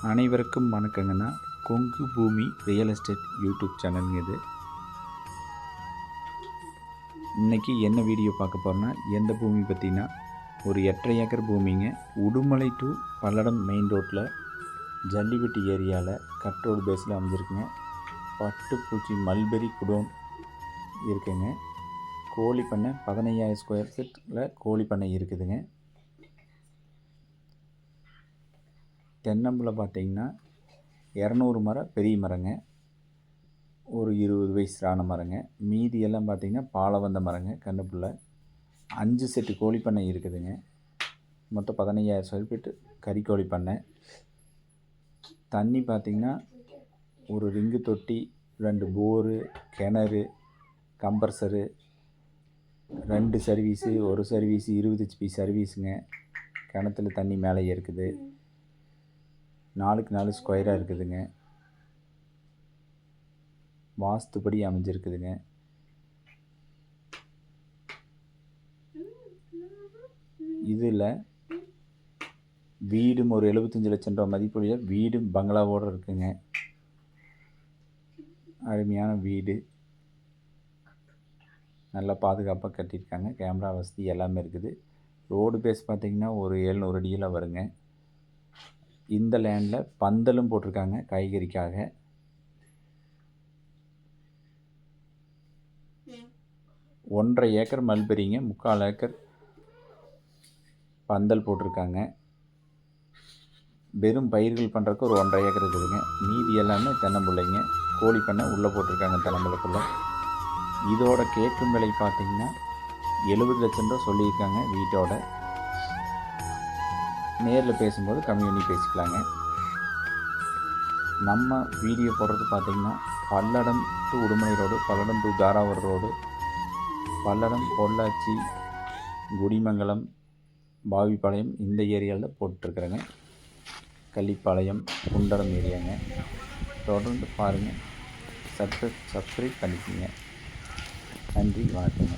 அனைவருக்கும் வணக்கங்கண்ணா. கொங்கு பூமி real estate YouTube சேனலுங்க இது. இன்றைக்கி என்ன வீடியோ பார்க்க போகிறோன்னா, எந்த பூமி பற்றினா ஒரு 8.5 ஏக்கர் பூமிங்க. உடுமலை டு பல்லடம் மெயின் ரோட்டில் ஜல்லிபட்டி ஏரியாவில் கட் ரோடு பேஸில் அமைஞ்சிருக்குங்க. பட்டுப்பூச்சி மல்பெரி குடோன் இருக்குங்க. கோழி பண்ணை 15,000 ஸ்கொயர் ஃபீட்டில் கோழி பண்ணை இருக்குதுங்க. தென்னம்பிள்ளை பார்த்திங்கன்னா 200 மரம் பெரிய மரங்க, ஒரு 20 வயசு ஆன மரங்க. மீதி எல்லாம் பார்த்திங்கன்னா பாலை வந்த மரங்க. கண்ணுப்புள்ள 5 செட்டு கோழி பண்ணை இருக்குதுங்க. மொத்தம் 15,000 ஸ்கொயர் ஃபீட்டு கறிக்கோழி பண்ணை. தண்ணி பார்த்திங்கன்னா ஒரு ரிங்கு தொட்டி, 2 போரு, கிணறு, கம்ப்ரஸரு, 2 சர்வீஸு, ஒரு சர்வீஸு 20 HP சர்வீஸுங்க. கிணத்துல தண்ணி மேலே இருக்குது. 4க்கு 4 ஸ்கொயராக இருக்குதுங்க. வாஸ்துப்படி அமைஞ்சிருக்குதுங்க. இதில் வீடும் ஒரு 75 லட்சம் ரூபா மதிப்புடைய வீடும் பங்களாவோடு இருக்குங்க. அருமையான வீடு, நல்லா பாதுகாப்பாக கட்டியிருக்காங்க. கேமரா வசதி எல்லாமே இருக்குது. ரோடு பேஸ் பார்த்திங்கன்னா ஒரு 700 அடியில் வருங்க. இந்த லேண்டில் பந்தலும் போட்டிருக்காங்க காய்கறிக்காக. 1.5 ஏக்கர் மல்பெரிங்க, 3/4 ஏக்கர் பந்தல் போட்டிருக்காங்க. வெறும் பயிர்கள் பண்ணுறதுக்கு ஒரு 1.5 ஏக்கர் இருக்குதுங்க. மீதி எல்லாமே தென்னம்பிள்ளைங்க. கோழி பண்ணை உள்ளே போட்டிருக்காங்க தென்னம்பிள்ளைக்குள்ளே. இதோட கேட்கும் விலை பார்த்திங்கன்னா 70 லட்சம் ரூபா சொல்லியிருக்காங்க. வீட்டோட நேரில் பேசும்போது கம்மி பண்ணி பேசிக்கலாங்க. நம்ம வீடியோ போடுறது பார்த்திங்கன்னா Palladam to Udumalai road, Palladam to Taravur road, Palladam, Pollachi, Kudimangalam, Pavippalayam இந்த ஏரியாவில் போட்டுருக்குறேங்க. கள்ளிப்பாளையம், குண்டடம் ஏரியாங்க. தொடர்ந்து பாருங்கள், சப்ஸ்கிரைப் பண்ணிக்கோங்க. நன்றி, வணக்கங்க.